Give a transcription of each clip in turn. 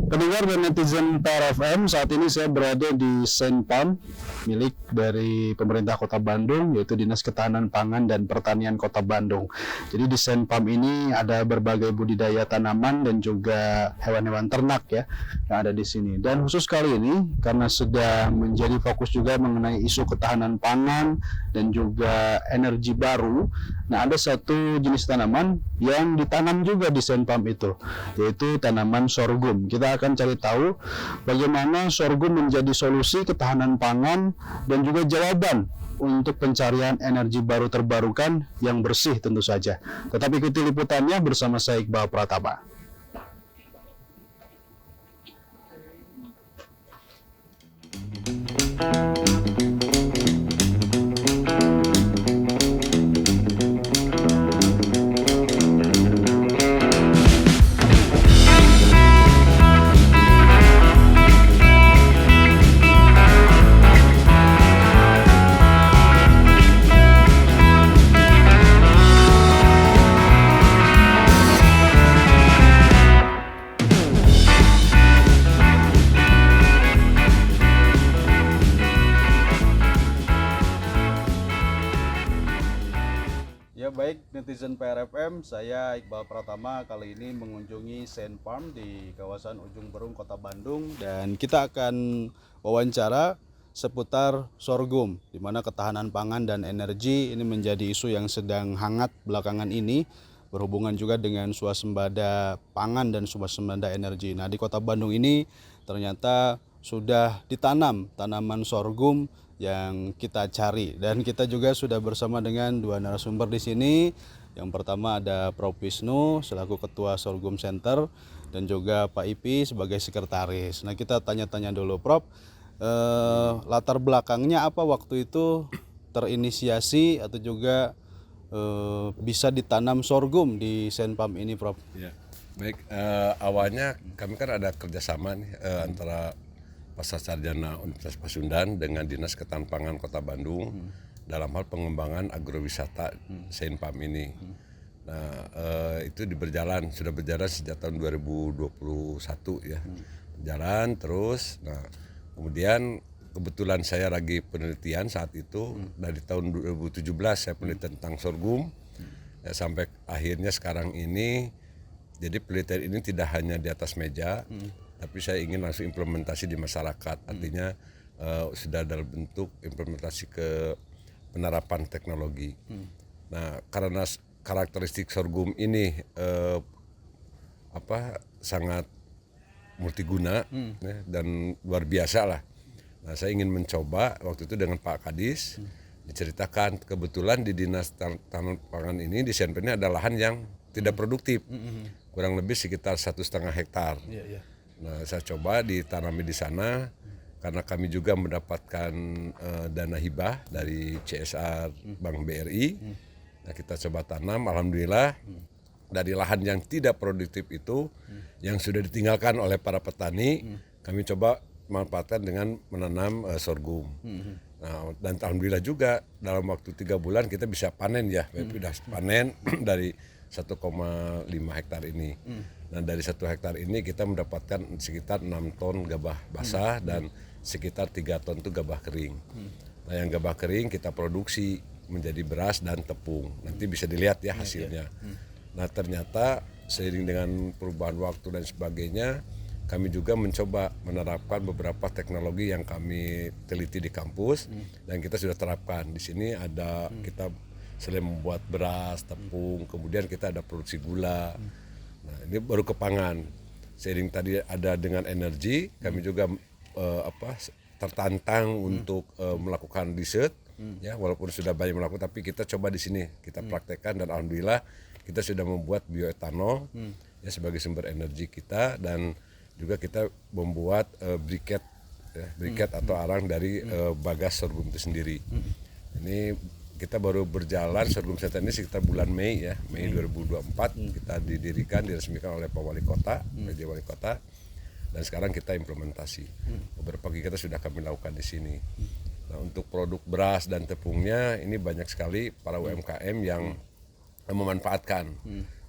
Pendengar dan netizen PRFM, saat ini saya berada di Senpam milik dari pemerintah Kota Bandung, yaitu Dinas Ketahanan Pangan dan Pertanian Kota Bandung. Jadi di Senpam ini ada berbagai budidaya tanaman dan juga hewan-hewan ternak ya yang ada di sini. Dan khusus kali ini karena sudah menjadi fokus juga mengenai isu ketahanan pangan dan juga energi baru. Nah, ada satu jenis tanaman yang ditanam juga di Senpam itu, yaitu tanaman sorghum. Kita akan cari tahu bagaimana sorghum menjadi solusi ketahanan pangan dan juga jawaban untuk pencarian energi baru terbarukan yang bersih tentu saja. Tetap ikuti liputannya bersama saya Iqbal Pratama. Ya baik netizen PRFM, saya Iqbal Pratama kali ini mengunjungi Senpam di kawasan Ujung Berung Kota Bandung, dan kita akan wawancara seputar sorghum, di mana ketahanan pangan dan energi ini menjadi isu yang sedang hangat belakangan ini, berhubungan juga dengan swasembada pangan dan swasembada energi. Nah, di Kota Bandung ini ternyata sudah ditanam tanaman sorghum yang kita cari, dan kita juga sudah bersama dengan dua narasumber di sini. Yang pertama ada Prof Wisnu selaku Ketua Sorghum Center dan juga Pak Ipi sebagai sekretaris. Nah, kita tanya-tanya dulu Prof, latar belakangnya apa waktu itu terinisiasi atau juga bisa ditanam sorghum di Senpam ini, Prof? Ya, baik. Awalnya kami kan ada kerjasama nih, antara Pasar Sarjana Universitas Pasundan dengan Dinas Ketahanan Pangan Kota Bandung dalam hal pengembangan agrowisata Senpam ini. Nah, itu sudah berjalan sejak tahun 2021 ya. Jalan terus. Nah, kemudian kebetulan saya lagi penelitian saat itu dari tahun 2017 saya penelitian tentang sorghum. Ya, sampai akhirnya sekarang ini, jadi penelitian ini tidak hanya di atas meja, tapi saya ingin langsung implementasi di masyarakat. Artinya sudah dalam bentuk implementasi ke penerapan teknologi. Nah, karena karakteristik sorghum ini sangat multiguna ya, dan luar biasa lah. Nah, saya ingin mencoba waktu itu dengan Pak Kadis, diceritakan kebetulan di Dinas Ketahanan Pangan ini di Senpam ini ada lahan yang tidak produktif, kurang lebih sekitar 1,5 hektar. Nah, saya coba ditanami di sana karena kami juga mendapatkan dana hibah dari CSR Bank BRI. Nah, kita coba tanam, alhamdulillah dari lahan yang tidak produktif itu, yang sudah ditinggalkan oleh para petani, kami coba manfaatkan dengan menanam sorghum. Nah, dan alhamdulillah juga dalam waktu 3 bulan kita bisa panen ya, sudah panen dari 1,5 hektar ini. Nah, dari 1 hektar ini kita mendapatkan sekitar 6 ton gabah basah dan sekitar 3 ton itu gabah kering. Nah, yang gabah kering kita produksi menjadi beras dan tepung. Nanti bisa dilihat ya hasilnya. Nah, ternyata seiring dengan perubahan waktu dan sebagainya, kami juga mencoba menerapkan beberapa teknologi yang kami teliti di kampus dan kita sudah terapkan. Di sini ada kita selain membuat beras, tepung, kemudian kita ada produksi gula. Nah, ini baru ke pangan. Seiring tadi ada dengan energi, kami juga tertantang untuk melakukan riset, ya walaupun sudah banyak melakukan, tapi kita coba di sini kita praktekkan dan alhamdulillah kita sudah membuat bioetanol ya sebagai sumber energi kita, dan juga kita membuat briket atau arang dari bagas sorghum itu sendiri. Ini kita baru berjalan sorghum center ini sekitar bulan Mei 2024 kita diresmikan oleh Pak Wali Kota, PJ Wali Kota, dan sekarang kita implementasi. Beberapa kegiatan sudah kami lakukan di sini. Nah, untuk produk beras dan tepungnya ini banyak sekali para UMKM yang memanfaatkan.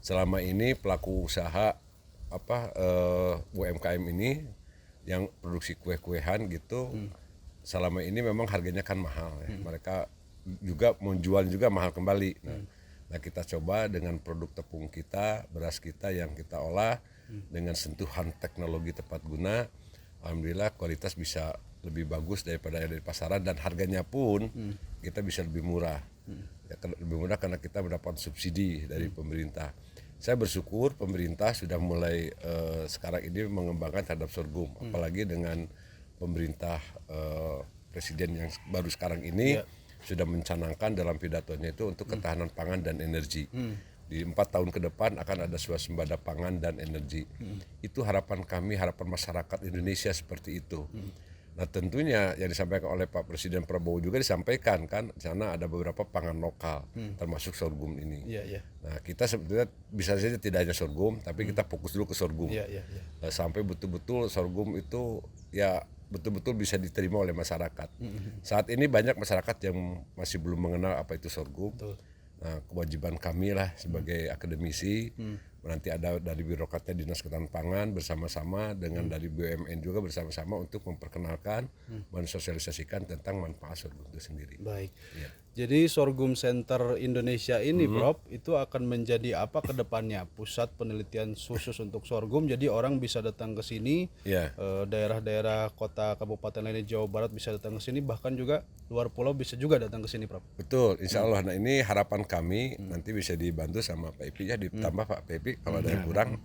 Selama ini pelaku usaha UMKM ini yang produksi kue-kuehan gitu, selama ini memang harganya kan mahal ya. Mereka juga mau jual juga mahal kembali. Nah, kita coba dengan produk tepung kita, beras kita yang kita olah dengan sentuhan teknologi tepat guna, alhamdulillah kualitas bisa lebih bagus daripada yang dari pasaran, dan harganya pun kita bisa lebih murah. Ya, lebih murah karena kita mendapat subsidi dari pemerintah. Saya bersyukur pemerintah sudah mulai sekarang ini mengembangkan terhadap sorghum, apalagi dengan pemerintah presiden yang baru sekarang ini sudah mencanangkan dalam pidatonya itu untuk ketahanan pangan dan energi. Di 4 tahun ke depan akan ada swasembada pangan dan energi. Itu harapan kami, harapan masyarakat Indonesia seperti itu. Nah, tentunya yang disampaikan oleh Pak Presiden Prabowo juga disampaikan kan, di sana ada beberapa pangan lokal, termasuk sorghum ini. Nah, kita sebetulnya bisa saja tidak hanya sorghum, tapi kita fokus dulu ke sorghum. Sampai betul-betul sorghum itu ya betul-betul bisa diterima oleh masyarakat. Saat ini banyak masyarakat yang masih belum mengenal apa itu sorghum. Nah, kewajiban kami lah sebagai akademisi, nanti ada dari birokratnya Dinas Ketahanan Pangan bersama-sama dengan dari BUMN juga bersama-sama untuk memperkenalkan, mensosialisasikan tentang manfaat sorghum itu sendiri. Baik. Jadi Sorghum Center Indonesia ini, Prof, itu akan menjadi apa ke depannya? Pusat penelitian khusus untuk sorghum. Jadi orang bisa datang ke sini, daerah-daerah kota kabupaten lainnya Jawa Barat bisa datang ke sini, bahkan juga luar pulau bisa juga datang ke sini, Prof. Betul, insya Allah. Nah, ini harapan kami nanti bisa dibantu sama Pak Epi ya, ditambah Pak Epi kalau ada yang kurang.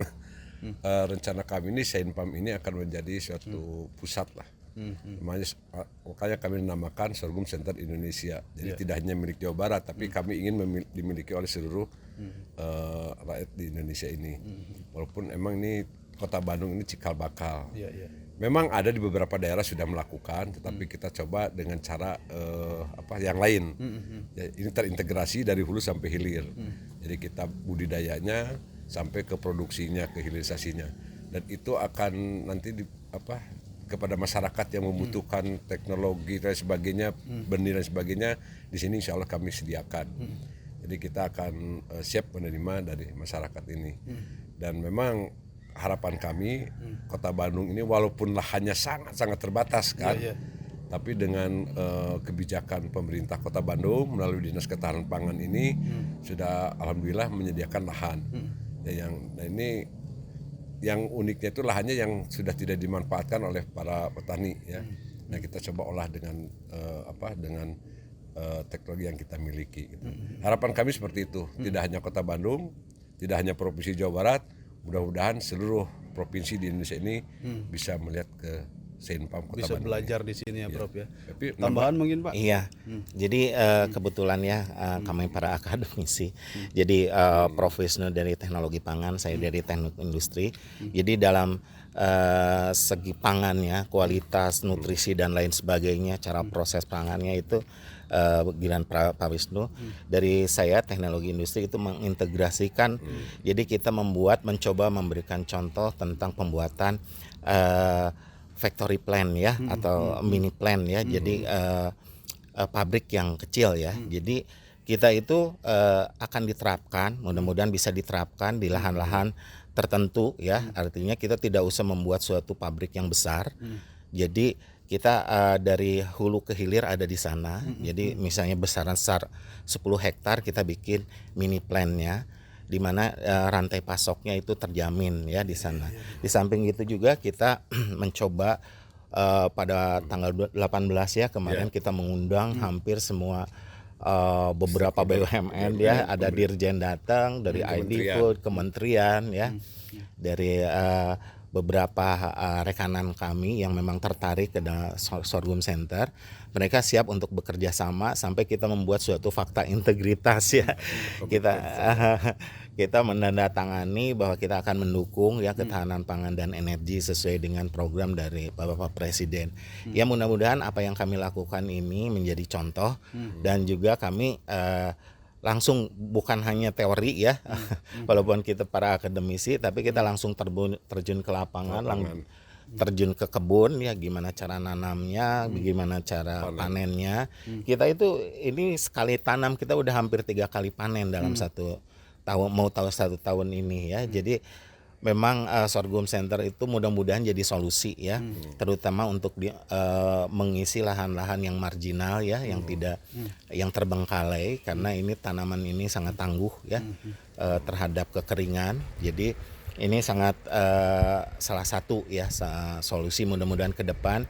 Rencana kami ini Sainpam ini akan menjadi suatu pusat lah. Makanya kami menamakan Sorghum Center Indonesia. Jadi tidak hanya milik Jawa Barat, tapi kami ingin dimiliki oleh seluruh rakyat di Indonesia ini. Walaupun emang ini Kota Bandung ini cikal bakal. Memang ada di beberapa daerah sudah melakukan, tetapi kita coba dengan cara yang lain. Ya, ini terintegrasi dari hulu sampai hilir. Jadi kita budidayanya sampai ke produksinya, ke hilirisasinya, dan itu akan nanti kepada masyarakat yang membutuhkan teknologi dan sebagainya, benih dan sebagainya, di sini insya Allah kami sediakan. Jadi kita akan siap menerima dari masyarakat ini. Dan memang harapan kami Kota Bandung ini walaupun lahannya sangat-sangat terbatas kan, tapi dengan kebijakan pemerintah Kota Bandung melalui Dinas Ketahanan Pangan ini sudah alhamdulillah menyediakan lahan. Ini yang uniknya itu lahannya yang sudah tidak dimanfaatkan oleh para petani ya. Nah, kita coba olah dengan teknologi yang kita miliki gitu. Harapan kami seperti itu, tidak hanya Kota Bandung, tidak hanya Provinsi Jawa Barat, mudah-mudahan seluruh provinsi di Indonesia ini bisa melihat ke Sainpam Kota Bisa Bandung. belajar di sini ya, Prof ya. Tapi Tambahan mungkin, Pak? Iya, jadi kebetulan ya kami para akademisi, jadi Prof Wisnu dari teknologi pangan, saya dari teknik industri. Jadi dalam segi pangannya, kualitas, nutrisi dan lain sebagainya, cara proses pangannya itu giliran Pak Wisnu. Dari saya teknologi industri itu mengintegrasikan. Jadi kita mencoba memberikan contoh tentang pembuatan factory plan ya, atau mini plan ya. Jadi pabrik yang kecil ya. Jadi kita itu akan diterapkan, mudah-mudahan bisa diterapkan di lahan-lahan tertentu ya. Artinya kita tidak usah membuat suatu pabrik yang besar. Jadi kita dari hulu ke hilir ada di sana. Jadi misalnya besaran 10 hektar kita bikin mini plan-nya, di mana rantai pasoknya itu terjamin ya di sana. Di samping itu juga kita mencoba pada tanggal 18 ya kemarin kita mengundang hampir semua beberapa BUMN ya, ada Dirjen datang dari ID Food, kementerian ya, dari beberapa rekanan kami yang memang tertarik ke Sorghum Center. Mereka siap untuk bekerja sama sampai kita membuat suatu fakta integritas ya. Kita menandatangani bahwa kita akan mendukung ya ketahanan pangan dan energi sesuai dengan program dari Bapak Presiden. Ya, mudah-mudahan apa yang kami lakukan ini menjadi contoh, dan juga kami langsung bukan hanya teori ya, walaupun kita para akademisi, tapi kita langsung terjun ke lapangan, terjun ke kebun ya, gimana cara nanamnya, gimana cara panennya. Kita itu ini sekali tanam kita udah hampir 3 kali panen dalam 1 tahun, mau tahu 1 tahun ini ya. Jadi memang sorghum center itu mudah-mudahan jadi solusi ya, terutama untuk mengisi lahan-lahan yang marginal ya, yang tidak yang terbengkalai, karena ini tanaman ini sangat tangguh ya terhadap kekeringan. Jadi ini sangat salah satu ya solusi. Mudah-mudahan ke depan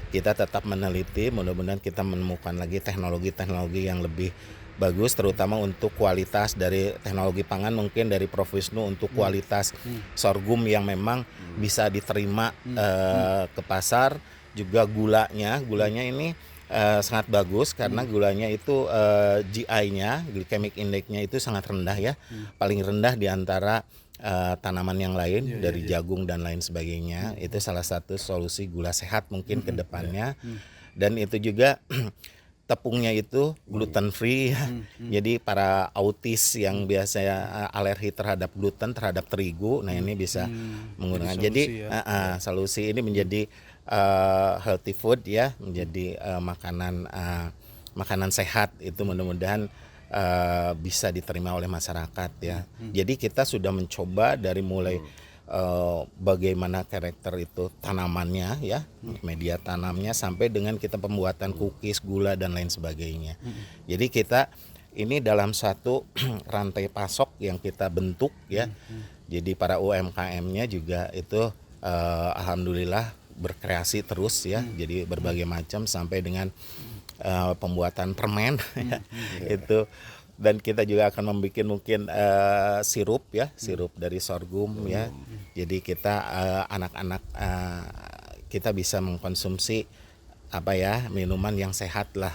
kita tetap meneliti, mudah-mudahan kita menemukan lagi teknologi-teknologi yang lebih bagus, terutama untuk kualitas dari teknologi pangan, mungkin dari Prof. Wisnu untuk kualitas sorghum yang memang bisa diterima ke pasar. Juga gulanya ini sangat bagus karena gulanya itu GI-nya, glycemic index-nya itu sangat rendah ya, paling rendah di antara tanaman yang lain dari jagung dan lain sebagainya. Itu salah satu solusi gula sehat mungkin ke depannya. Dan itu juga tepungnya itu gluten free ya. Jadi para autis yang biasanya alergi terhadap gluten, terhadap terigu, nah ini bisa menggunakan. Jadi solusi ini menjadi healthy food ya, menjadi makanan sehat. Itu mudah-mudahan bisa diterima oleh masyarakat ya. Jadi kita sudah mencoba dari mulai bagaimana karakter itu tanamannya ya, media tanamnya, sampai dengan kita pembuatan cookies, gula dan lain sebagainya. Jadi kita ini dalam satu rantai pasok yang kita bentuk ya. Jadi para UMKM-nya juga itu alhamdulillah berkreasi terus ya. Jadi berbagai macam sampai dengan pembuatan permen ya, itu. Dan kita juga akan membuat mungkin sirup ya, sirup dari sorghum ya. Jadi kita anak-anak kita bisa mengkonsumsi minuman yang sehat lah.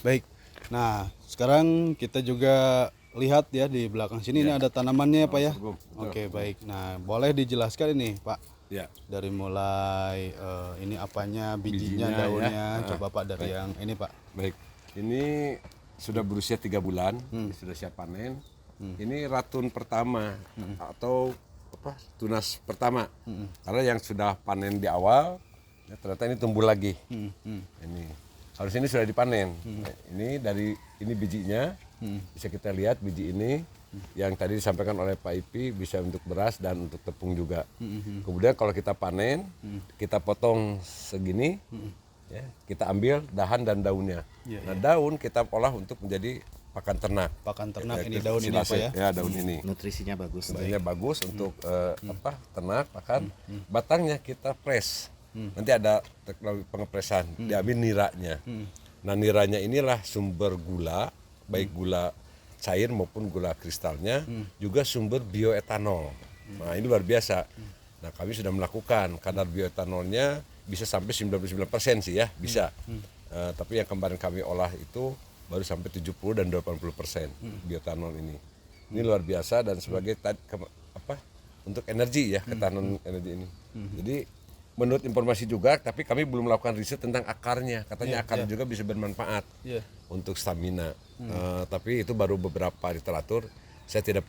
Baik. Nah, sekarang kita juga lihat ya di belakang sini ini ada tanamannya Pak ya. Oke, baik. Nah, boleh dijelaskan ini Pak. Ya. Dari mulai ini apanya, bijinya, daunnya. Ya. Coba Pak dari yang ini Pak. Baik. Ini sudah berusia 3 bulan, sudah siap panen. Ini ratun pertama atau tunas pertama. Karena yang sudah panen di awal, ya, ternyata ini tumbuh lagi. Ini harusnya ini sudah dipanen. Nah, ini dari ini bijinya, bisa kita lihat biji ini yang tadi disampaikan oleh Pak Ipi bisa untuk beras dan untuk tepung juga. Kemudian kalau kita panen, kita potong segini. Ya, kita ambil dahan dan daunnya. Nah, daun kita olah untuk menjadi pakan ternak. Pakan ternak Ya, ini daun ini Pak ya. Ya, daun ini. Nutrisinya bagus. Nutrisinya bagus untuk ternak, pakan. Batangnya kita press. Nanti ada teknologi pengepresan. Diambil niranya. Nah, niranya inilah sumber gula, baik gula cair maupun gula kristalnya, juga sumber bioetanol. Nah, ini luar biasa. Nah, kami sudah melakukan kadar bioetanolnya bisa sampai 99% sih ya, bisa. Tapi yang kemarin kami olah itu baru sampai 70 dan 80% bioetanol ini. Ini luar biasa dan sebagai untuk energi ya, ketahanan energi ini. Jadi menurut informasi juga, tapi kami belum melakukan riset tentang akarnya. Katanya akarnya juga bisa bermanfaat untuk stamina. Tapi itu baru beberapa literatur. Saya tidak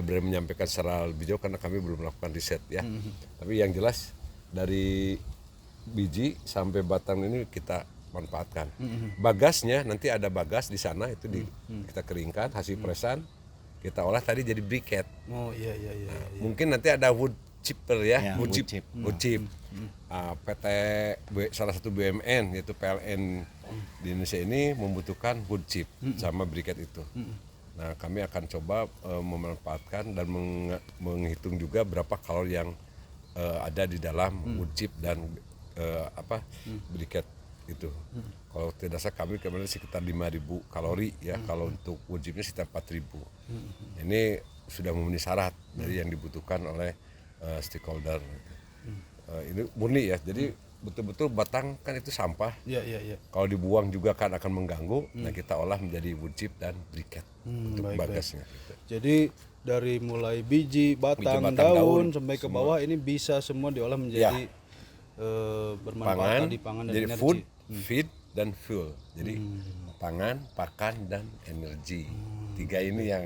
berani menyampaikan secara lebih jauh karena kami belum melakukan riset ya. Tapi yang jelas dari biji sampai batang ini kita manfaatkan. Bagasnya nanti ada bagas di sana itu kita keringkan, hasil presan kita olah tadi jadi briket. Oh iya. Mungkin nanti ada wood chipper ya, wood chip. PT salah satu BUMN yaitu PLN di Indonesia ini membutuhkan wood chip sama briket itu. Nah, kami akan coba memanfaatkan dan menghitung juga berapa kalori yang ada di dalam wood chip dan briket itu. Kalau tidak salah kami kemarin sekitar 5.000 kalori ya, kalau untuk wood chipnya sekitar 4.000. Ini sudah memenuhi syarat dari yang dibutuhkan oleh stakeholder. Ini murni ya, jadi betul-betul batang kan itu sampah. Iya. Kalau dibuang juga kan akan mengganggu. Nah, kita olah menjadi wood chip dan briket untuk bagasnya. Jadi dari mulai biji, batang, daun sampai ke bawah ini bisa semua diolah menjadi bermanfaat di pangan dan jadi energi. food, feed dan fuel. Jadi pangan, pakan dan energi. 3 ini yang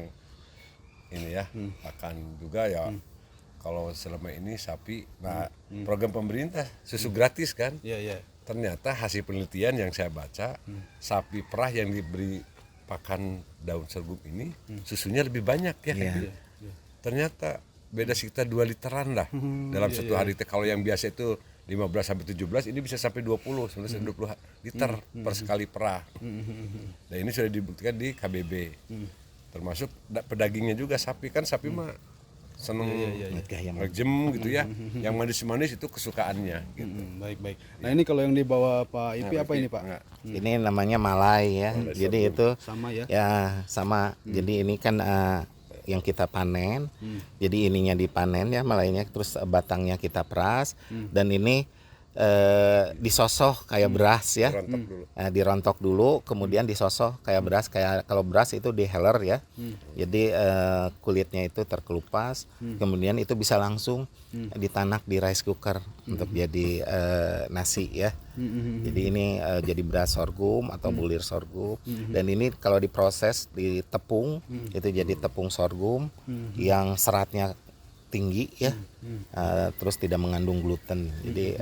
ini ya, pakan juga ya. Kalau selama ini sapi, nah program pemerintah susu gratis kan? Iya. Ternyata hasil penelitian yang saya baca, sapi perah yang diberi pakan daun sorghum ini susunya lebih banyak ya. ternyata beda sekitar 2 literan lah dalam satu hari. Kalau yang biasa itu 15 sampai 17, ini bisa sampai 20 sampai 20 liter per sekali perah. Nah ini sudah dibuktikan di KBB. Termasuk pedagingnya juga sapi, kan sapi mah seneng ngejem gitu ya. Yang manis-manis itu kesukaannya gitu. Baik. Nah ini kalau yang dibawa Pak Ipi apa ini Pak? Ini namanya malai ya. Jadi itu Sama ya? ya sama. Jadi ini kan yang kita panen. Jadi ininya dipanen ya malainya, terus batangnya kita peras dan ini disosok kayak beras ya. Dirontok dulu, kemudian disosok kayak beras. Kayak kalau beras itu diheler ya. Jadi kulitnya itu terkelupas, kemudian itu bisa langsung ditanak di rice cooker untuk jadi nasi ya. Jadi ini jadi beras sorghum atau bulir sorghum. Dan ini kalau diproses di tepung itu jadi tepung sorghum yang seratnya tinggi ya, terus tidak mengandung gluten. Jadi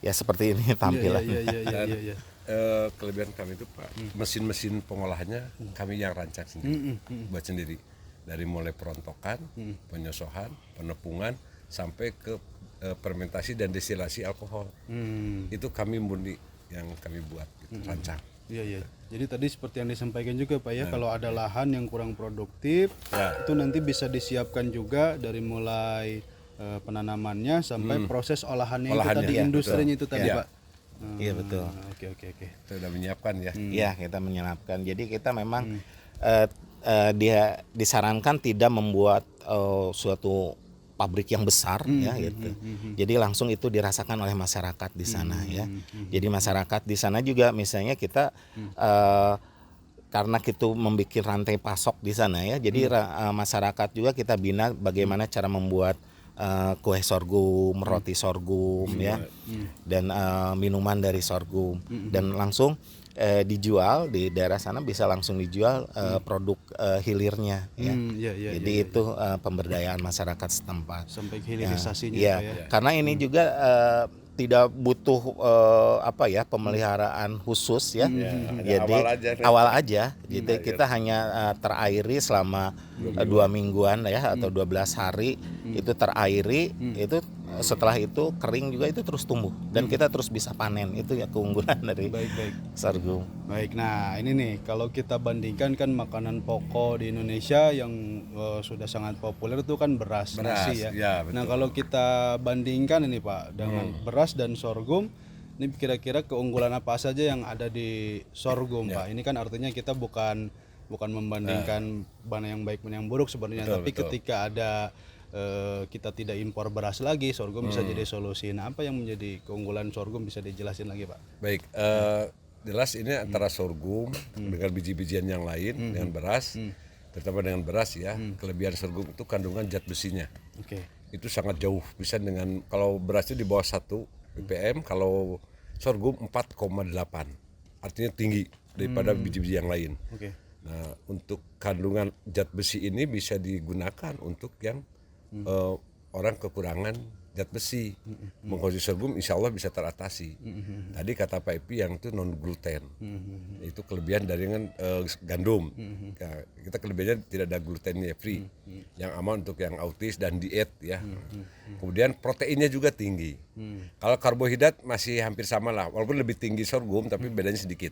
ya seperti ini tampilan. Iya. Kelebihan kami itu Pak, mesin-mesin pengolahannya kami yang rancang sendiri, buat sendiri. Dari mulai perontokan, penyosohan, penepungan, sampai ke fermentasi dan destilasi alkohol. Itu kami murni yang kami buat, gitu, rancang. Iya. Jadi tadi seperti yang disampaikan juga Pak ya, kalau ada lahan yang kurang produktif, itu nanti bisa disiapkan juga dari mulai penanamannya sampai proses olahannya itu tadi, ya, industrinya itu tadi Ya. Pak. Iya betul. Oke. Kita sudah menyiapkan ya. Iya kita menyiapkan. Jadi kita memang dia disarankan tidak membuat suatu pabrik yang besar ya gitu. Jadi langsung itu dirasakan oleh masyarakat di sana ya. Jadi masyarakat di sana juga misalnya kita karena kita membuat rantai pasok di sana ya. Jadi masyarakat juga kita bina bagaimana cara membuat kue sorghum, roti sorghum ya. Dan minuman dari sorghum dan langsung dijual di daerah sana, bisa langsung dijual produk hilirnya ya. Jadi itu pemberdayaan masyarakat setempat. Sampai hilirisasinya Ya, Pak ya. karena ini juga tidak butuh pemeliharaan khusus ya. Jadi awal aja. Jadi kita hanya terairi selama 2 mingguan ya atau 12 hari itu terairi, itu setelah itu kering juga, itu terus tumbuh dan kita terus bisa panen. Itu ya keunggulan dari sorghum. Baik, nah ini nih kalau kita bandingkan kan makanan pokok di Indonesia yang sudah sangat populer itu kan beras nasi ya. Betul. Nah kalau kita bandingkan ini Pak dengan beras dan sorghum, ini kira-kira keunggulan apa saja yang ada di sorghum Pak? Ini kan artinya kita bukan membandingkan mana yang baik mana yang buruk sebenarnya, tapi ketika ada kita tidak impor beras lagi, sorghum bisa jadi solusi. Nah, apa yang menjadi keunggulan sorghum, bisa dijelasin lagi Pak? Baik, jelas ini antara sorghum dengan biji-bijian yang lain dengan beras, terutama dengan beras ya. Kelebihan sorghum itu kandungan zat besinya. Itu sangat jauh, bisa dengan, kalau beras itu di bawah 1 ppm, kalau sorghum 4,8, artinya tinggi daripada biji-biji yang lain. Nah, untuk kandungan zat besi ini bisa digunakan untuk yang orang kekurangan zat besi. Mengkonsumsi sorghum insya Allah bisa teratasi. Tadi kata Pak Ipi yang itu non gluten. Itu kelebihan dari gandum. Kita kelebihannya tidak ada glutennya, free. Yang aman untuk yang autis dan diet ya. Kemudian proteinnya juga tinggi. Kalau karbohidrat masih hampir sama lah, walaupun lebih tinggi sorghum tapi bedanya sedikit.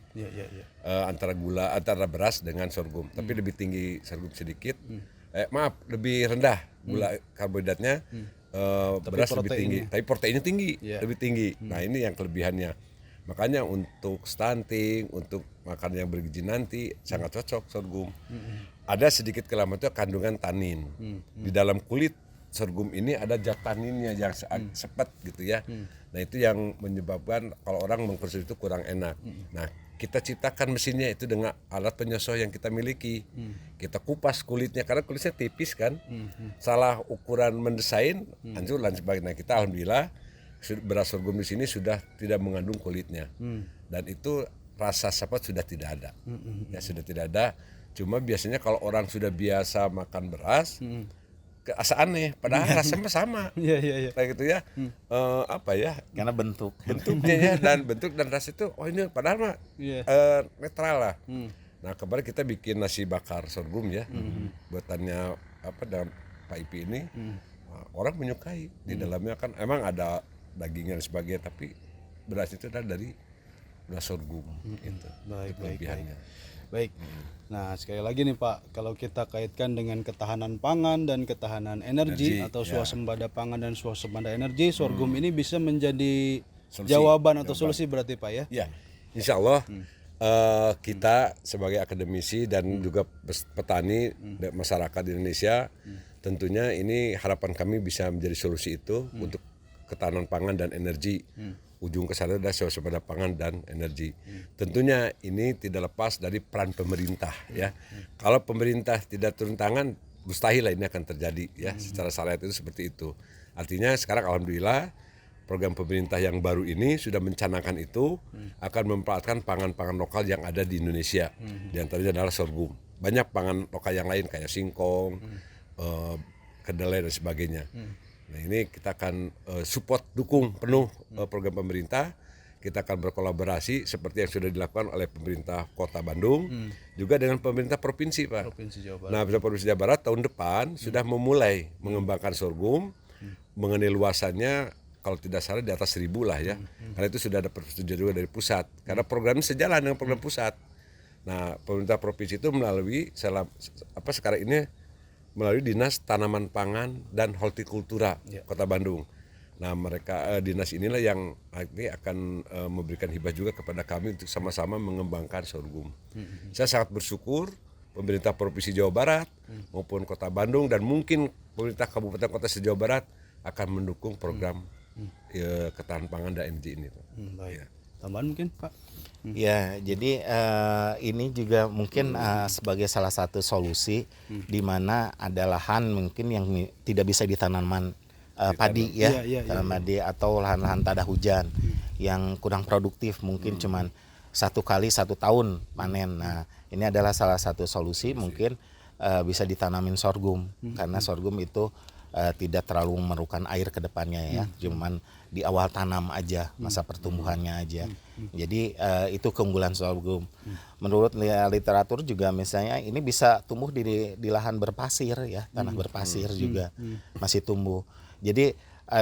Antara beras dengan sorghum, tapi lebih tinggi sorghum sedikit. Lebih rendah gula karbohidratnya, beras lebih tinggi, tapi proteinnya tinggi, lebih tinggi. Nah ini yang kelebihannya. Makanya untuk stunting, untuk makanan yang bergizi nanti sangat cocok sorghum. Ada sedikit kelemahan itu kandungan tanin. Di dalam kulit sorghum ini ada zat taninnya yang sepet gitu ya. Nah itu yang menyebabkan kalau orang mengkonsumsi itu kurang enak. Nah kita ciptakan mesinnya itu dengan alat penyosoh yang kita miliki. Kita kupas kulitnya karena kulitnya tipis kan. Salah ukuran mendesain, hancur dan sebagainya. Nah, kita alhamdulillah beras sorghum di sini sudah tidak mengandung kulitnya. Dan itu rasa sepet sudah tidak ada. Ya sudah tidak ada. Cuma biasanya kalau orang sudah biasa makan beras, asa aneh, padahal rasanya sama. Kayak gitu ya. Apa ya? Karena bentuknya ya, dan bentuk dan rasa itu ini padahal mah netral lah. Nah, kemarin kita bikin nasi bakar sorghum ya. Buatannya apa, Pak Ipi ini, orang menyukai. Di dalamnya kan emang ada dagingnya dan sebagainya, tapi beras itu adalah dari beras sorghum. Itu Baik. kelebihannya. Baik. Nah, sekali lagi nih Pak, kalau kita kaitkan dengan ketahanan pangan dan ketahanan energi atau swasembada pangan dan swasembada energi, sorghum ini bisa menjadi jawaban atau solusi berarti Pak ya? Ya, insya Allah kita sebagai akademisi dan juga petani dan masyarakat di Indonesia, tentunya ini harapan kami bisa menjadi solusi itu untuk ketahanan pangan dan energi. Ujung ke sana adalah swasembada pangan dan energi. Tentunya ini tidak lepas dari peran pemerintah ya. Kalau pemerintah tidak turun tangan, mustahil lah ini akan terjadi ya. Secara syariat itu seperti itu. Artinya sekarang alhamdulillah program pemerintah yang baru ini sudah mencanangkan itu akan memanfaatkan pangan-pangan lokal yang ada di Indonesia. Di antaranya adalah sorghum. Banyak pangan lokal yang lain kayak singkong, kedelai dan sebagainya. Nah ini kita akan support, dukung penuh program pemerintah. Kita akan berkolaborasi seperti yang sudah dilakukan oleh pemerintah Kota Bandung, juga dengan pemerintah provinsi Pak. Provinsi Jawa Barat. Nah Provinsi Jawa Barat tahun depan sudah memulai mengembangkan sorghum, mengenai luasannya kalau tidak salah di atas 1.000 lah ya. Karena itu sudah ada persetujuan juga dari pusat. Karena programnya sejalan dengan program pusat. Nah pemerintah provinsi itu melalui sekarang ini melalui Dinas Tanaman Pangan dan Hortikultura Kota Bandung. Nah mereka dinas inilah yang nanti akan memberikan hibah juga kepada kami untuk sama-sama mengembangkan sorghum. Saya sangat bersyukur pemerintah Provinsi Jawa Barat maupun Kota Bandung dan mungkin pemerintah Kabupaten Kota se-Jawa Barat akan mendukung program ketahanan pangan dan energi ini. Baik. Tambahan mungkin Pak? Ya, jadi ini juga mungkin sebagai salah satu solusi di mana ada lahan mungkin yang tidak bisa ditanaman padi ya, padi atau lahan-lahan tak ada hujan yang kurang produktif, mungkin cuman 1 kali 1 tahun panen. Nah, ini adalah salah satu solusi mungkin bisa ditanamin sorghum karena sorghum itu tidak terlalu memerlukan air ke depannya ya, cuman di awal tanam aja, masa pertumbuhannya aja. Jadi itu keunggulan sorghum. Menurut literatur juga misalnya ini bisa tumbuh di lahan berpasir ya, tanah berpasir juga masih tumbuh. Jadi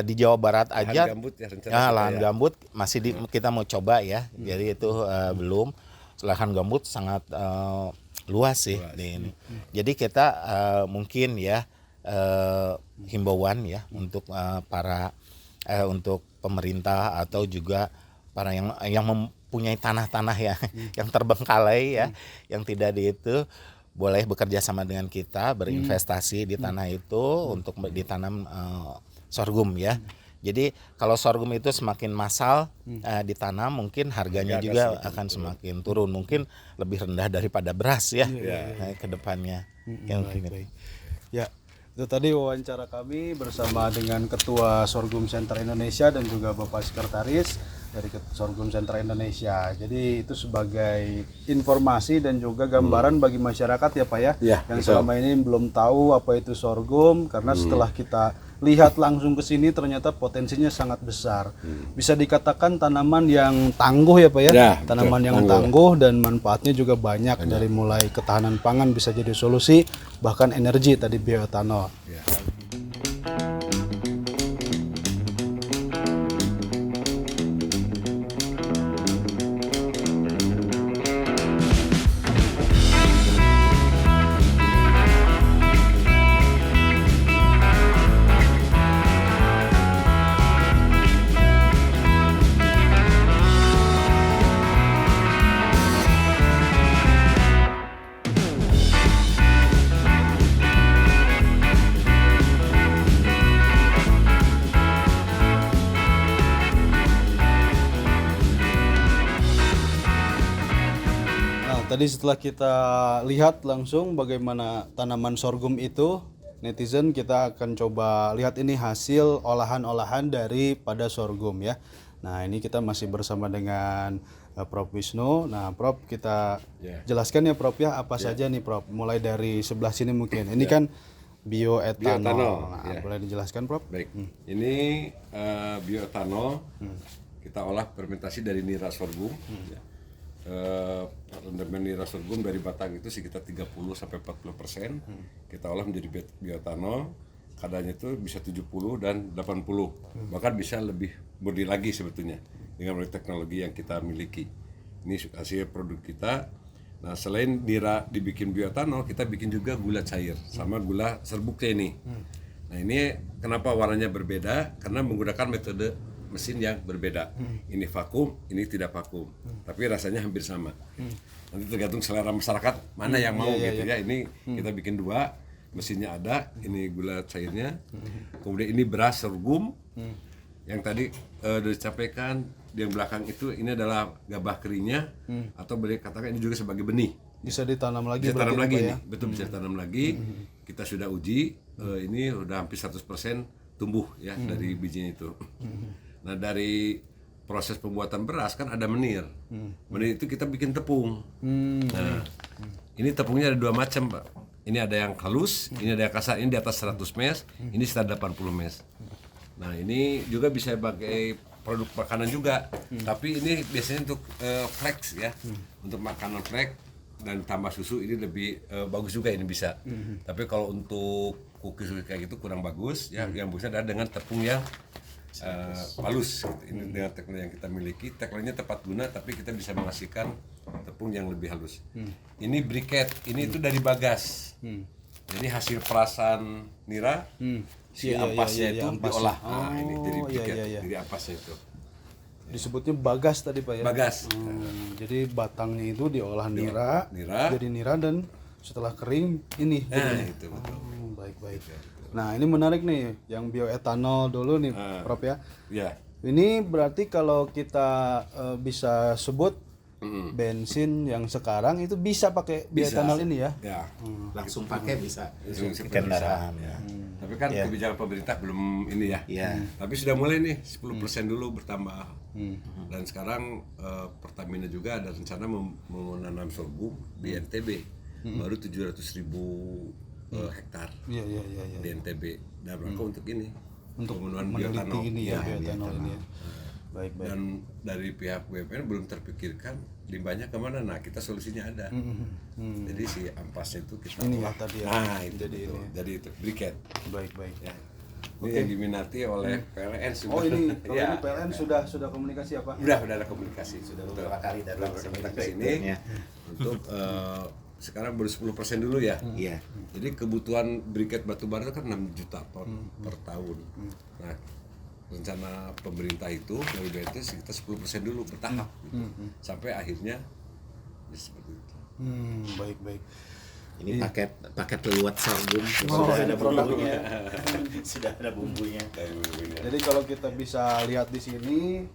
di Jawa Barat aja, lahan gambut masih kita mau coba ya. Jadi itu belum, lahan gambut sangat luas sih di ini. Jadi kita mungkin ya himbauan ya untuk untuk pemerintah atau juga para yang mempunyai tanah-tanah ya yang terbengkalai ya, yang tidak itu boleh bekerja sama dengan kita, berinvestasi di tanah itu untuk ditanam sorghum ya. Jadi kalau sorghum itu semakin massal ditanam, mungkin harganya juga akan semakin turun, mungkin lebih rendah daripada beras ya ke depannya. Baik. Ya, itu tadi wawancara kami bersama dengan Ketua Sorghum Center Indonesia dan juga Bapak Sekretaris dari Sorghum Center Indonesia. Jadi itu sebagai informasi dan juga gambaran bagi masyarakat ya Pak ya, yang selama ini belum tahu apa itu sorghum, karena setelah kita lihat langsung ke sini ternyata potensinya sangat besar. Bisa dikatakan tanaman yang tangguh ya Pak ya, tanaman yang tangguh dan manfaatnya juga banyak, dari mulai ketahanan pangan bisa jadi solusi, bahkan energi tadi bioetanol. Tadi setelah kita lihat langsung bagaimana tanaman sorghum itu, netizen, kita akan coba lihat ini hasil olahan-olahan daripada sorghum ya. Nah ini kita masih bersama dengan Prof Wisnu. Nah Prof, kita jelaskan ya Prof ya, apa saja nih Prof, mulai dari sebelah sini mungkin. Ini kan bioetanol. Nah, boleh dijelaskan Prof? Baik, ini bioetanol kita olah fermentasi dari nira sorghum. Rendaman nira sorghum dari batang itu sekitar 30-40%. Kita olah menjadi bioetanol. kadarnya itu bisa 70 dan 80, bahkan bisa lebih murni lagi sebetulnya dengan teknologi yang kita miliki. Ini hasil produk kita. Nah, selain nira dibikin bioetanol, kita bikin juga gula cair sama gula serbuknya ini. Nah, ini kenapa warnanya berbeda? Karena menggunakan metode mesin yang berbeda. Ini vakum, ini tidak vakum, tapi rasanya hampir sama. Nanti tergantung selera masyarakat mana yang mau gitu ya. Ini kita bikin dua, mesinnya ada, ini gula cairnya, kemudian ini beras sorghum, yang tadi udah disampaikan, yang belakang itu ini adalah gabah keringnya, atau boleh katakan ini juga sebagai benih. Bisa ditanam lagi. Bisa tanam lagi ya? nih, betul bisa tanam lagi. Kita sudah uji, ini udah hampir 100% tumbuh ya dari bijinya itu. Nah, dari proses pembuatan beras kan ada menir. Menir itu kita bikin tepung. Nah, ini tepungnya ada dua macam, Pak. Ini ada yang halus, ini ada yang kasar. Ini di atas 100 mes, ini sekitar 80 mes. Nah, ini juga bisa pakai produk makanan juga. Tapi ini biasanya untuk flex ya. Untuk makanan flex dan tambah susu ini lebih bagus juga ini bisa. Tapi kalau untuk cookies kayak gitu kurang bagus ya. Yang bagusnya adalah dengan tepung yang halus gitu. Ini dengan teknologi yang kita miliki, teknologinya tepat guna, tapi kita bisa menghasilkan tepung yang lebih halus. Ini briket, ini itu dari bagas. Jadi hasil perasan nira, si ampasnya itu diolah. Nah, ini jadi briket, jadi ampasnya itu. Disebutnya bagas tadi Pak ya? Bagas. Jadi batangnya itu diolah nira, jadi nira, dan setelah kering ini. Nah, itu betul. Baik. Nah, ini menarik nih, yang bioetanol dulu nih, Prof ya. Ya. Ini berarti kalau kita bisa sebut bensin yang sekarang itu bisa pakai bioetanol ini ya? Ya. Langsung pakai bisa Langsung kendaraan bisa. ya. Tapi kan kebijakan pemerintah belum ini ya. Iya. Tapi sudah mulai nih 10% dulu bertambah. Dan sekarang Pertamina juga ada rencana menanam sorghum di NTB. Baru 700.000 hektar. Iya. Di NTB. Dan rangka untuk ini. Untuk pemenuhan meneliti bioetanol. ini ya, bioetanol ini ya. Baik. Dan dari pihak BUMN belum terpikirkan limbahnya kemana. Nah, kita solusinya ada. Jadi si ampasnya itu kita Ini ya olah. tadi ya. Nah, itu Jadi betul. ini. Jadi itu briket. Baik. Ya. Ini yang diminati oleh PLN sudah. Oh ini, kalau Ya. ini PLN sudah komunikasi apa? Udah ada komunikasi. Sudah beberapa kali datang ke sini untuk sekarang baru 10% dulu ya. Iya. Jadi kebutuhan briket batubara itu kan 6 juta ton per tahun. Nah, rencana pemerintah itu dari BNT sekitar 10% dulu bertahap gitu. Sampai akhirnya ya seperti itu. Baik. Ini paket liwet sorghum sudah ada bumbunya. Sudah ada bumbunya. Jadi kalau kita bisa lihat di sini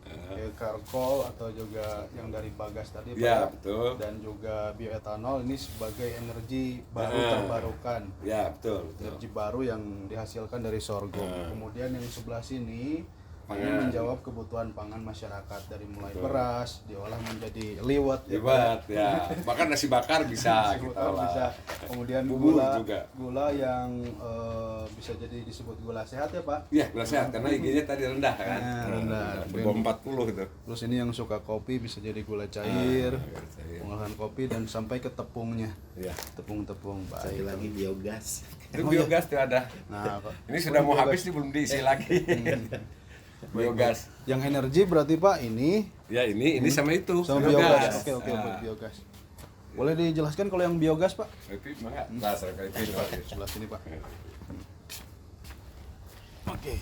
karkol atau juga yang dari bagas tadi Pak, Ya, betul. dan juga bioetanol ini sebagai energi baru terbarukan. Ya, betul. Energi baru yang dihasilkan dari sorghum. Kemudian yang sebelah sini ini menjawab kebutuhan pangan masyarakat dari mulai beras diolah menjadi liwet Hebat ya. Bahkan nasi bakar bisa Nasi kita bakar olah. bisa. Kemudian Bubur gula juga. gula yang bisa jadi disebut gula sehat ya Pak. Iya, gula sehat karena IG-nya tadi rendah kan. Rendah. Di bawah 40 itu. Terus ini yang suka kopi bisa jadi gula cair, cair. pengolahan kopi, dan sampai ke tepungnya. Iya. Tepung-tepung Pak. Saya lagi biogas. Itu biogas tuh ada. Nah, Pak. Ini sudah mau habis nih belum diisi lagi. Biogas. Yang energi berarti Pak ini Ya ini sama itu. sama biogas. Oke, buat biogas. Boleh dijelaskan kalau yang biogas Pak? Itu mah enggak serkai itu. Sebelah sini Pak. Oke.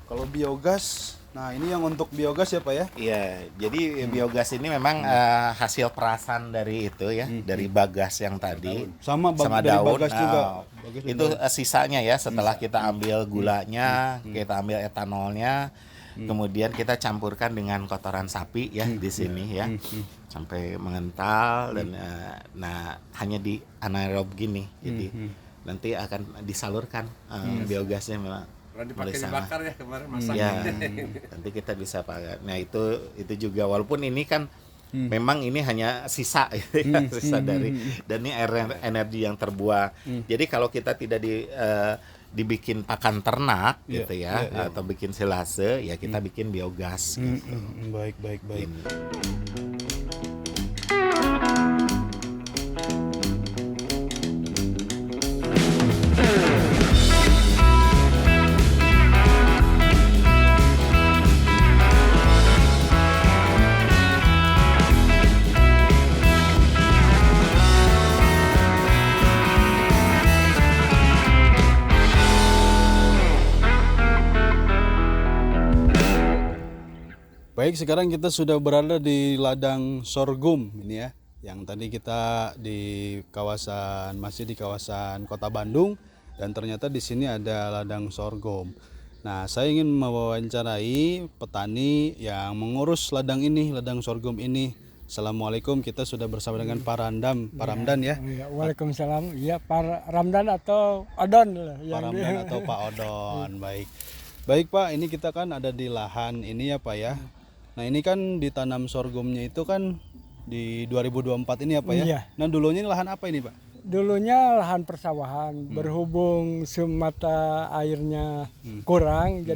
Kalau biogas, nah ini yang untuk biogas ya Pak ya? Iya, jadi biogas ini memang hasil perasan dari itu ya, dari bagas yang tadi. Sama dari daun. bagas juga. Bagas dan Itu sisanya ya, setelah kita ambil gulanya, kita ambil etanolnya, kemudian kita campurkan dengan kotoran sapi ya di sini ya, sampai mengental dan nah hanya di anaerob gini, jadi nanti akan disalurkan biogasnya memang. Pernah dipakai dibakar ya kemarin masak. Ya, nanti kita bisa pakai. Nah itu juga walaupun ini kan memang ini hanya sisa sisa dari dan ini energi yang terbuang. Jadi kalau kita tidak dibikin pakan ternak gitu ya, atau bikin silase ya kita bikin biogas. Gitu. Baik. Baik, sekarang kita sudah berada di ladang sorghum ini ya. Yang tadi kita masih di kawasan Kota Bandung, dan ternyata di sini ada ladang sorghum. Nah, saya ingin mewawancarai petani yang mengurus ladang ini, ladang sorghum ini. Assalamualaikum, kita sudah bersama dengan Pak Ramdan ya. Ya, Waalaikumsalam. Ya, Pak Ramdan atau Odon lah. Pak Ramdan atau Pak Odon, baik. Baik Pak, ini kita kan ada di lahan ini ya Pak ya. Nah ini kan ditanam sorghumnya itu kan di 2024 ini ya Pak ya. Iya. Nah dulunya ini lahan apa ini Pak? Dulunya lahan persawahan, berhubung mata airnya kurang,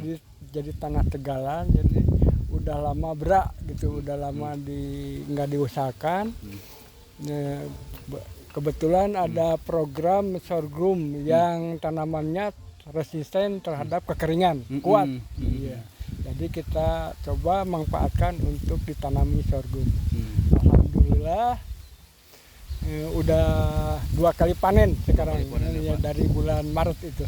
jadi tanah tegalan, jadi udah lama berak gitu, udah lama nggak diusahakan. Nah, kebetulan ada program sorghum yang tanamannya resisten terhadap kekeringan, kuat. Iya. Jadi kita coba manfaatkan untuk ditanami sorghum. Alhamdulillah udah 2 kali panen sekarang ya, Dari bulan Maret itu.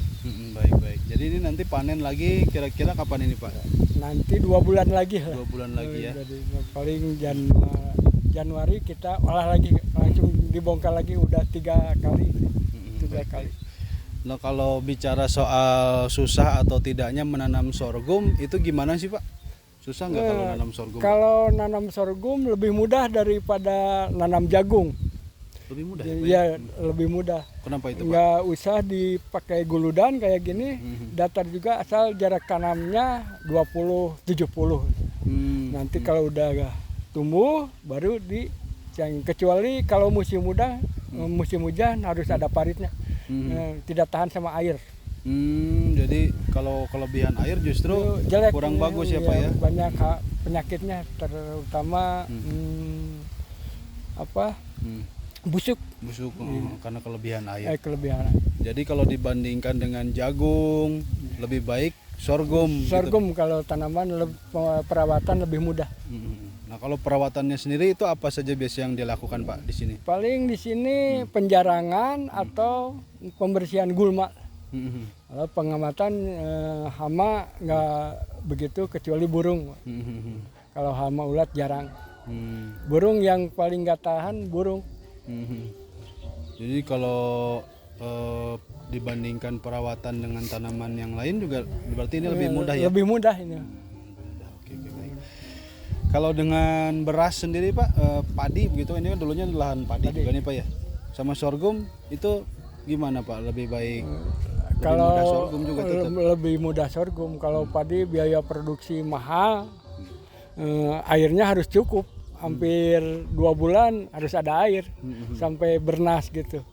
Baik. Jadi ini nanti panen lagi kira-kira kapan ini Pak? Nanti 2 bulan lagi lah. 2 bulan lagi ya. Jadi paling Januari kita olah lagi, langsung dibongkar lagi, udah 3 kali. 3 kali. Nah kalau bicara soal susah atau tidaknya menanam sorghum itu gimana sih Pak? Susah nggak kalau nanam sorghum? Kalau nanam sorghum lebih mudah daripada nanam jagung. Lebih mudah Ya, lebih mudah. Kenapa itu Pak? Nggak usah dipakai guludan kayak gini, datar juga asal jarak tanamnya 20-70. Nanti kalau udah tumbuh baru kecuali kalau musim hujan harus ada paritnya. Tidak tahan sama air. Jadi kalau kelebihan air justru jelek, kurang bagus ya Pak ya. Banyak penyakitnya, terutama busuk karena kelebihan air. Kelebihan. Jadi kalau dibandingkan dengan jagung lebih baik sorghum. Sorghum gitu. Kalau tanaman perawatan lebih mudah. Nah kalau perawatannya sendiri itu apa saja biasa yang dilakukan Pak di sini? Paling di sini penjarangan atau pembersihan gulma. Kalau pengamatan hama nggak begitu kecuali burung. Kalau hama ulat jarang. Burung yang paling nggak tahan burung. Jadi kalau dibandingkan perawatan dengan tanaman yang lain juga berarti ini lebih mudah ya? Lebih mudah ini. Oke, baik. Kalau dengan beras sendiri Pak, padi begitu, ini kan dulunya lahan padi juga nih Pak ya. Sama sorghum itu gimana Pak? Lebih baik? Kalau mudah sorghum juga tetap? Lebih mudah sorghum. Kalau padi biaya produksi mahal, airnya harus cukup. Hampir 2 bulan harus ada air sampai bernas gitu.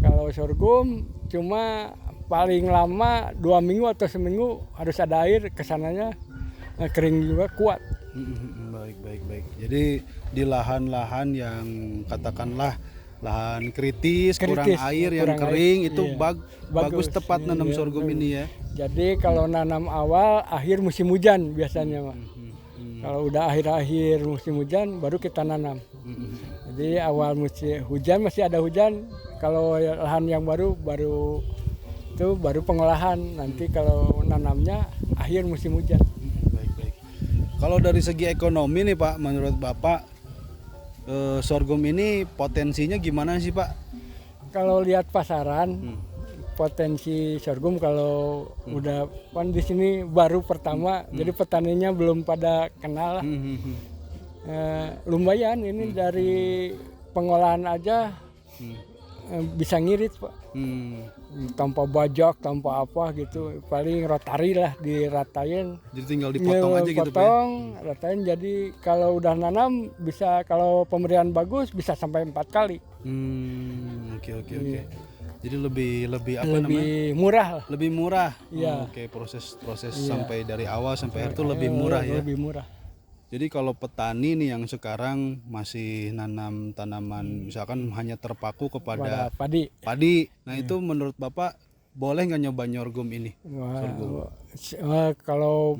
Kalau sorghum cuma paling lama 2 minggu atau seminggu harus ada air, kesananya kering juga kuat. Baik. Jadi di lahan-lahan yang katakanlah lahan kritis kurang air, yang kering air, itu iya. Bagus tepat nanam sorghum ini ya. Jadi kalau nanam awal akhir musim hujan biasanya Pak. Kalau udah akhir-akhir musim hujan baru kita nanam. Jadi awal musim hujan masih ada hujan. Kalau lahan yang baru pengolahan. Nanti kalau nanamnya akhir musim hujan. Baik. Kalau dari segi ekonomi nih Pak, menurut Bapak sorghum ini potensinya gimana sih Pak? Kalau lihat pasaran, potensi sorghum kalau udah kan di sini baru pertama, jadi petaninya belum pada kenal lah. Lumayan ini dari pengolahan aja bisa ngirit Pak. Tanpa bajak, tanpa apa gitu, paling rotari lah, diratain. Jadi tinggal dipotong aja gitu Pak. Ratain, jadi kalau udah nanam bisa, kalau pemberian bagus bisa sampai 4 kali. Oke. Jadi lebih murah lah. Lebih murah. Iya. Oke, proses sampai dari awal sampai akhir itu lebih murah ya. Lebih murah. Jadi kalau petani nih yang sekarang masih nanam tanaman misalkan hanya terpaku kepada padi. Nah itu menurut Bapak boleh nggak nyoba sorghum ini? Kalau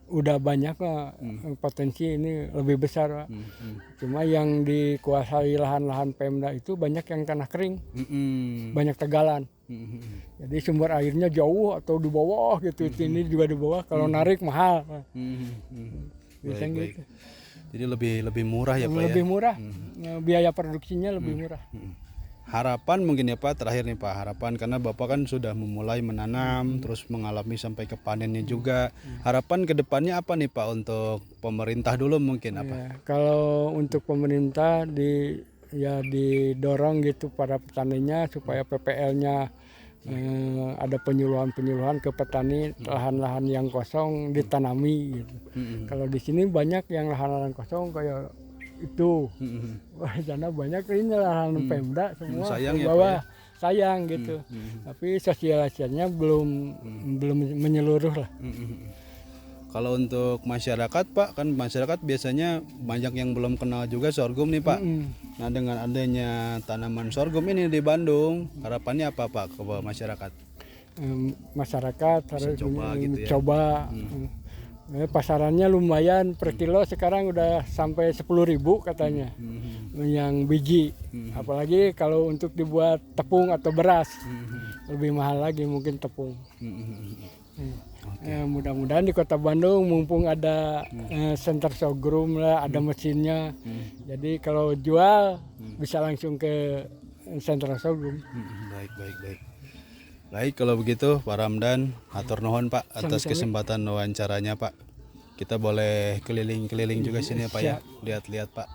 udah banyak potensi ini lebih besar Pak. Cuma yang dikuasai lahan-lahan Pemda itu banyak yang tanah kering, banyak tegalan. Jadi sumber airnya jauh atau di bawah gitu. Ini juga di bawah. Kalau narik mahal. Biasanya baik. gitu. Jadi lebih murah ya Pak ya. Lebih murah, biaya produksinya lebih murah. Harapan mungkin ya Pak, terakhir nih Pak, harapan karena Bapak kan sudah memulai menanam terus mengalami sampai ke panennya juga. Harapan ke depannya apa nih Pak untuk pemerintah dulu mungkin apa? Ya, kalau untuk pemerintah didorong gitu para petaninya supaya PPL-nya ada penyuluhan ke petani, lahan-lahan yang kosong ditanami gitu. Kalau di sini banyak yang lahan-lahan kosong kayak itu. Wah, sana banyak ini lahan Pemda semua Sayang ke ya, bawah. Pak, ya? Sayang gitu. Tapi sosialisasinya belum menyeluruh lah. Kalau untuk masyarakat Pak, kan masyarakat biasanya banyak yang belum kenal juga sorghum nih Pak. Nah dengan adanya tanaman sorghum ini di Bandung, harapannya apa Pak ke masyarakat? Masyarakat harus coba gitu ya. coba. Pasarannya lumayan, per kilo sekarang udah sampai 10.000 katanya yang biji. Apalagi kalau untuk dibuat tepung atau beras lebih mahal lagi mungkin tepung. Mudah-mudahan di Kota Bandung mumpung ada center sorghum lah, ada mesinnya. Jadi kalau jual bisa langsung ke center sorghum. Baik. Baik kalau begitu Pak Ramdan, hatur nuhun Pak atas kesempatan wawancaranya Pak. Kita boleh keliling-keliling juga sini ya Pak ya, lihat-lihat Pak.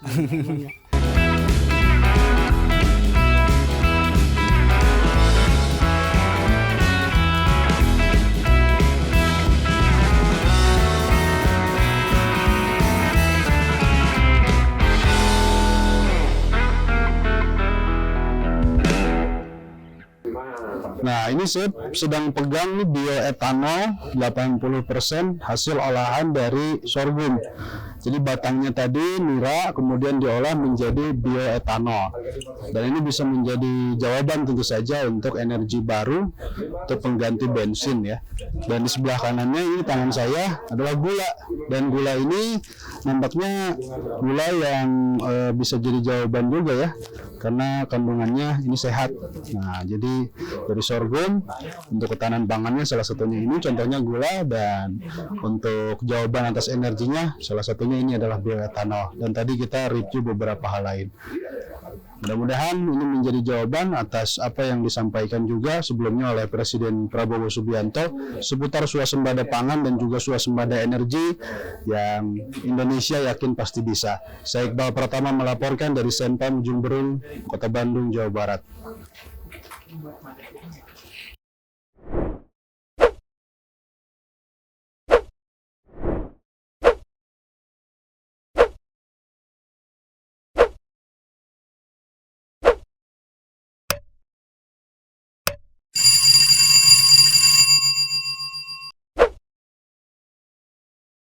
Nah ini saya sedang pegang nih bioetanol 80% hasil olahan dari sorghum. Jadi batangnya tadi nira kemudian diolah menjadi bioetanol. Dan ini bisa menjadi jawaban tentu saja untuk energi baru untuk pengganti bensin ya. Dan di sebelah kanannya ini tangan saya adalah gula. Dan gula ini nampaknya gula yang bisa jadi jawaban juga ya. Karena kandungannya ini sehat. Nah, jadi dari sorghum untuk ketahanan pangannya salah satunya ini contohnya gula, dan untuk jawaban atas energinya salah satunya ini adalah bioetanol. Dan tadi kita review beberapa hal lain. Mudah-mudahan ini menjadi jawaban atas apa yang disampaikan juga sebelumnya oleh Presiden Prabowo Subianto seputar swasembada pangan dan juga swasembada energi yang Indonesia yakin pasti bisa. Saya Iqbal Pratama melaporkan dari Senpam Ujung Berung, Kota Bandung, Jawa Barat.